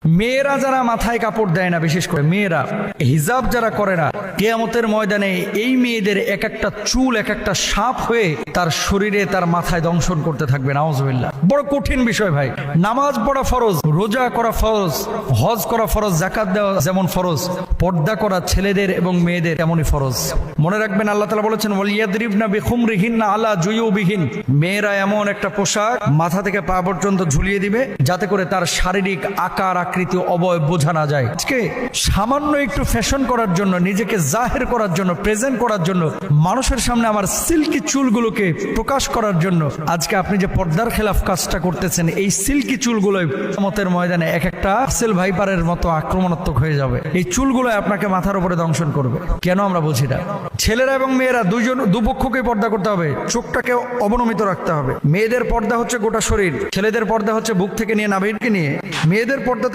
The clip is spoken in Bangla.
মেয়েরা যারা মাথায় কাপড় দেয় না, বিশেষ করে মেয়েরা হিজাব যারা করে না, কিয়ামতের ময়দানে এই মেয়েদের এক একটা চুল এক একটা সাপ হয়ে তার শরীরে তার মাথায় দংশন করতে থাকবে। নাউজুবিল্লাহ। বড় কঠিন বিষয় ভাই। নামাজ পড়া ফরজ, রোজা করা ফরজ, হজ করা ফরজ, যাকাত দেওয়া যেমন ফরজ, পর্দা করা ছেলেদের এবং মেয়েদের তেমনই ফরজ। মনে রাখবেন আল্লাহ তাআলা বলেছেন ওয়ালিয়াদরিবনা বিখুমরিহিন্না আলা জুয়ুবিহিন, মেয়েরা এমন একটা পোশাক মাথা থেকে পা পর্যন্ত ঝুলিয়ে দিবে যাতে করে তার শারীরিক আকার আকৃতি অবয়ব বোঝা না যায়। আজকে সামান্য একটু ফ্যাশন করার জন্য, নিজেকে জাহের করার জন্য, প্রেজেন্ট করার জন্য, মানুষের সামনে আমার সিল্কি চুলগুলোকে প্রকাশ করার জন্য আজকে আপনি যে পর্দার খেলাফ কাজটা করতেছেন, এই সিল্কি চুলগুলোই কিয়ামতের ময়দানে এক একটা আসল ভাইপারের মতো আক্রমণাত্মক হয়ে যাবে। এই চুলগুলো আপনাকে মাথার উপরে দংশন করবে। কেন আমরা বুঝি না। ছেলেরা এবং মেয়েরা দুপক্ষকে পর্দা করতে হবে, চোখটাকে অবনমিত রাখতে হবে। মেয়েদের পর্দা হচ্ছে গোটা শরীর, ছেলেদের পর্দা হচ্ছে বুক থেকে নিয়ে নাভিকে নিয়ে। মেয়েদের পর্দা